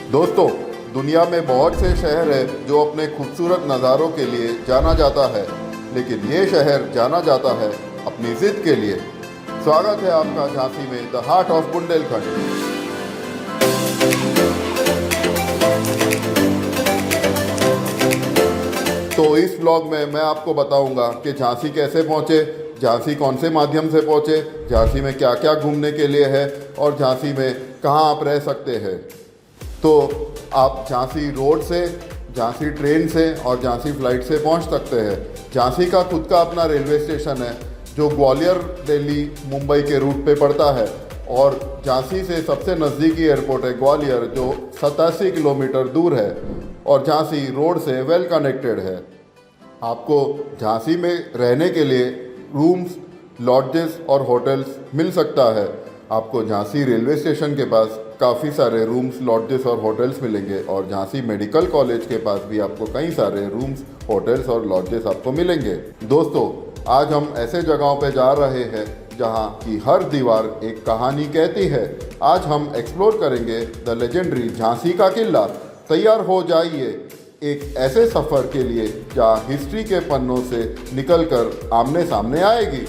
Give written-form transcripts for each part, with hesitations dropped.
दोस्तों, दुनिया में बहुत से शहर है जो अपने खूबसूरत नज़ारों के लिए जाना जाता है, लेकिन ये शहर जाना जाता है अपनी ज़िद के लिए। स्वागत है आपका झांसी में द हार्ट ऑफ बुंदेलखंड। तो इस व्लॉग में मैं आपको बताऊंगा कि झांसी कैसे पहुंचे, झांसी कौन से माध्यम से पहुंचे, झांसी में क्या क्या घूमने के लिए है और झांसी में कहां आप रह सकते हैं। तो आप झांसी रोड से, झांसी ट्रेन से और झांसी फ्लाइट से पहुंच सकते हैं। झांसी का खुद का अपना रेलवे स्टेशन है जो ग्वालियर, दिल्ली, मुंबई के रूट पे पड़ता है और झांसी से सबसे नज़दीकी एयरपोर्ट है ग्वालियर जो 87 किलोमीटर दूर है और झांसी रोड से वेल कनेक्टेड है। आपको झांसी में रहने के लिए रूम्स, लॉजेस और होटल्स मिल सकता है। आपको झांसी रेलवे स्टेशन के पास काफ़ी सारे रूम्स, लॉजेस और होटल्स मिलेंगे और झांसी मेडिकल कॉलेज के पास भी आपको कई सारे रूम्स, होटल्स और लॉजेस आपको मिलेंगे। दोस्तों, आज हम ऐसे जगहों पे जा रहे हैं जहां की हर दीवार एक कहानी कहती है। आज हम एक्सप्लोर करेंगे द लेजेंडरी झांसी का किला। तैयार हो जाइए एक ऐसे सफ़र के लिए जहाँ हिस्ट्री के पन्नों से निकलकर आमने सामने आएगी।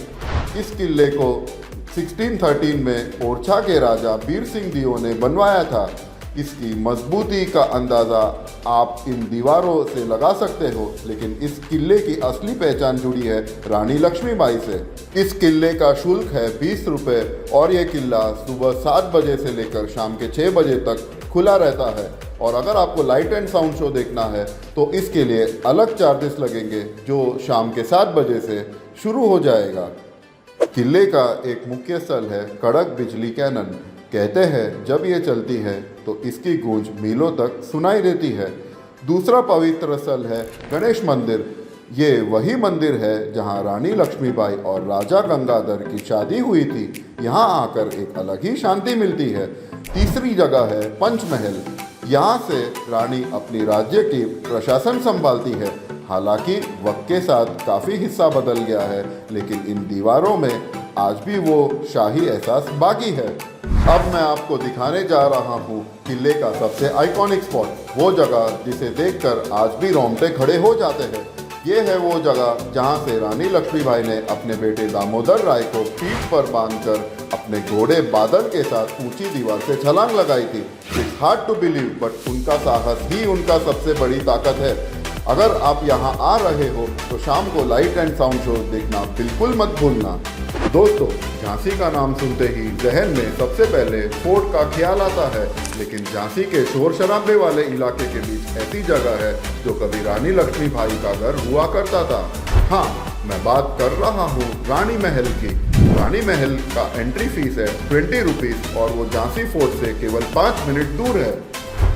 इस किले को 1613 में ओरछा के राजा बीर सिंह दियो ने बनवाया था। इसकी मजबूती का अंदाज़ा आप इन दीवारों से लगा सकते हो, लेकिन इस किले की असली पहचान जुड़ी है रानी लक्ष्मीबाई से। इस किले का शुल्क है 20 रुपये और ये किला सुबह 7 बजे से लेकर शाम के 6 बजे तक खुला रहता है। और अगर आपको लाइट एंड साउंड शो देखना है तो इसके लिए अलग चार्जेस लगेंगे जो शाम के 7 बजे से शुरू हो जाएगा। किले का एक मुख्य स्थल है कड़क बिजली कैनन। कहते हैं जब ये चलती है तो इसकी गूंज मीलों तक सुनाई देती है। दूसरा पवित्र स्थल है गणेश मंदिर। ये वही मंदिर है जहां रानी लक्ष्मीबाई और राजा गंगाधर की शादी हुई थी। यहाँ आकर एक अलग ही शांति मिलती है। तीसरी जगह है पंचमहल। यहाँ से रानी अपनी राज्य की प्रशासन संभालती है। हालांकि वक्त के साथ काफ़ी हिस्सा बदल गया है, लेकिन इन दीवारों में आज भी वो शाही एहसास बाकी है। अब मैं आपको दिखाने जा रहा हूँ किले का सबसे आइकॉनिक स्पॉट, वो जगह जिसे देखकर आज भी रोंगटे खड़े हो जाते हैं। ये है वो जगह जहाँ से रानी लक्ष्मीबाई ने अपने बेटे दामोदर राय को पीठ पर बांधकर अपने घोड़े बादल के साथ ऊंची दीवार से छलांग लगाई थी। It's hard to believe, but उनका साहस ही उनका सबसे बड़ी ताकत है। अगर आप यहाँ आ रहे हो तो शाम को लाइट एंड साउंड शो देखना बिल्कुल मत भूलना। दोस्तों, झांसी का नाम सुनते ही जहन में सबसे पहले फोर्ट का ख्याल आता है, लेकिन झांसी के शोर शराबे वाले इलाके के बीच ऐसी जगह है जो कभी रानी लक्ष्मीबाई का घर हुआ करता था। हाँ, मैं बात कर रहा हूँ रानी महल की। रानी महल का एंट्री फीस है 20 रुपीज़ और वो झांसी फोर्ट से केवल 5 मिनट दूर है।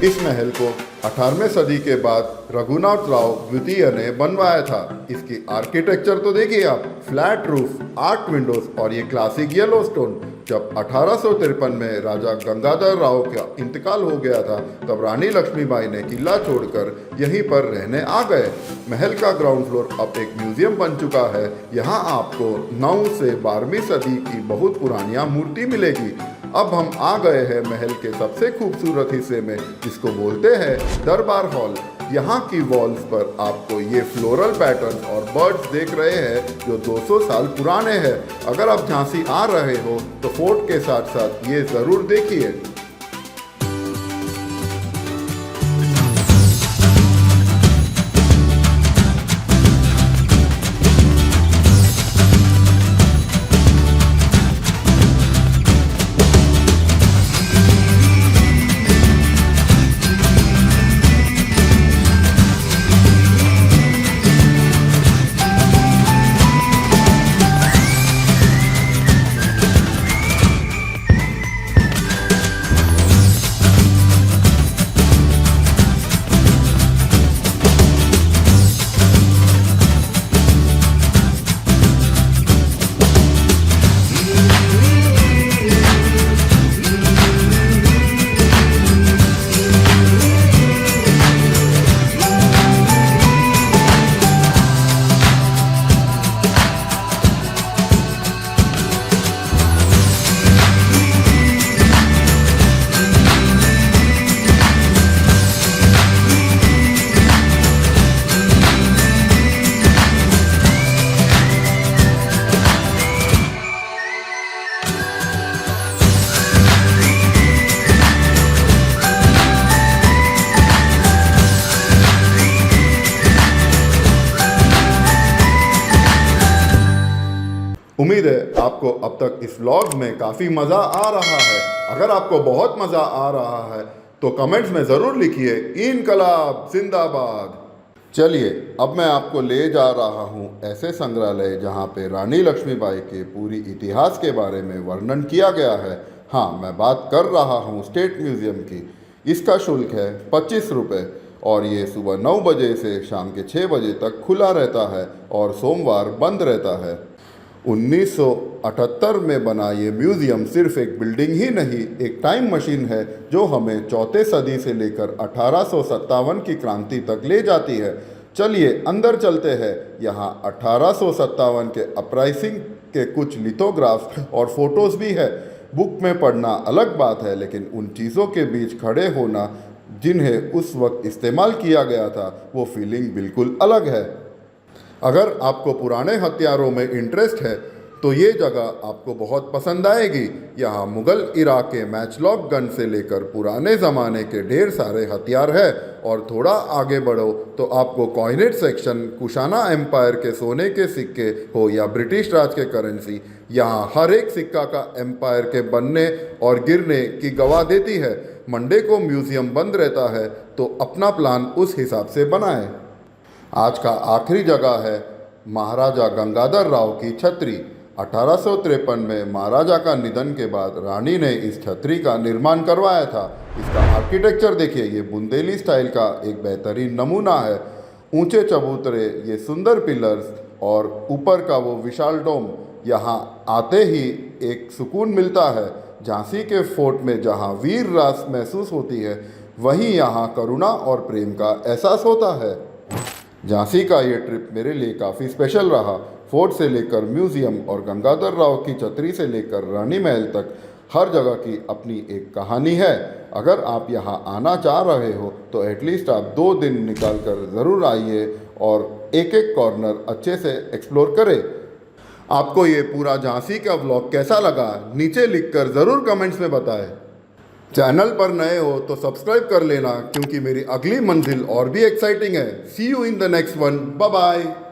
इस महल को 18वीं सदी के बाद रघुनाथ राव द्वितीय ने बनवाया था। इसकी आर्किटेक्चर तो देखिए आप, फ्लैट रूफ, 8 विंडोज और ये क्लासिक येलो स्टोन। जब 1853 में राजा गंगाधर राव का इंतकाल हो गया था तब रानी लक्ष्मीबाई ने किला छोड़कर यहीं पर रहने आ गए। महल का ग्राउंड फ्लोर अब एक म्यूजियम बन चुका है। यहाँ आपको 9 से 12वीं सदी की बहुत पुरानी मूर्ति मिलेगी। अब हम आ गए हैं महल के सबसे खूबसूरत हिस्से में, जिसको बोलते हैं दरबार हॉल। यहाँ की वॉल्स पर आपको ये फ्लोरल पैटर्न और बर्ड्स देख रहे हैं जो 200 साल पुराने हैं। अगर आप झांसी आ रहे हो तो फोर्ट के साथ साथ ये ज़रूर देखिए। उम्मीद है आपको अब तक इस व्लॉग में काफ़ी मज़ा आ रहा है। अगर आपको बहुत मज़ा आ रहा है तो कमेंट्स में ज़रूर लिखिए इनकलाब जिंदाबाद। चलिए अब मैं आपको ले जा रहा हूँ ऐसे संग्रहालय जहाँ पे रानी लक्ष्मीबाई के पूरी इतिहास के बारे में वर्णन किया गया है। हाँ, मैं बात कर रहा हूँ स्टेट म्यूज़ियम की। इसका शुल्क है 25 रुपये और ये सुबह 9 बजे से शाम के 6 बजे तक खुला रहता है और सोमवार बंद रहता है। 1978 में बना ये म्यूज़ियम सिर्फ एक बिल्डिंग ही नहीं, एक टाइम मशीन है जो हमें 4वीं सदी से लेकर 1857 की क्रांति तक ले जाती है। चलिए अंदर चलते हैं। यहाँ 1857 के अपराइजिंग के कुछ लिथोग्राफ्स और फोटोज़ भी है। बुक में पढ़ना अलग बात है, लेकिन उन चीज़ों के बीच खड़े होना जिन्हें उस वक्त इस्तेमाल किया गया था, वो फीलिंग बिल्कुल अलग है। अगर आपको पुराने हथियारों में इंटरेस्ट है तो ये जगह आपको बहुत पसंद आएगी। यहाँ मुग़ल इरा के मैचलॉक गन से लेकर पुराने ज़माने के ढेर सारे हथियार है। और थोड़ा आगे बढ़ो तो आपको कॉइनेट सेक्शन, कुशाना एम्पायर के सोने के सिक्के हो या ब्रिटिश राज के करेंसी, यहाँ हर एक सिक्का का एम्पायर के बनने और गिरने की गवाह देती है। मंडे को म्यूज़ियम बंद रहता है तो अपना प्लान उस हिसाब से बनाएं। आज का आखिरी जगह है महाराजा गंगाधर राव की छतरी। 1853 में महाराजा का निधन के बाद रानी ने इस छतरी का निर्माण करवाया था। इसका आर्किटेक्चर देखिए, ये बुंदेली स्टाइल का एक बेहतरीन नमूना है। ऊंचे चबूतरे, ये सुंदर पिलर्स और ऊपर का वो विशाल डोम, यहाँ आते ही एक सुकून मिलता है। झांसी के फोर्ट में जहाँ वीर रास महसूस होती है, वहीं यहाँ करुणा और प्रेम का एहसास होता है। झांसी का ये ट्रिप मेरे लिए काफ़ी स्पेशल रहा। फोर्ट से लेकर म्यूज़ियम और गंगाधर राव की छतरी से लेकर रानी महल तक हर जगह की अपनी एक कहानी है। अगर आप यहाँ आना चाह रहे हो तो एटलीस्ट आप 2 दिन निकाल कर ज़रूर आइए और एक एक कॉर्नर अच्छे से एक्सप्लोर करें। आपको ये पूरा झांसी का व्लॉग कैसा लगा नीचे लिखकर ज़रूर कमेंट्स में बताएं। चैनल पर नए हो तो सब्सक्राइब कर लेना, क्योंकि मेरी अगली मंजिल और भी एक्साइटिंग है। See you in the next one. Bye bye.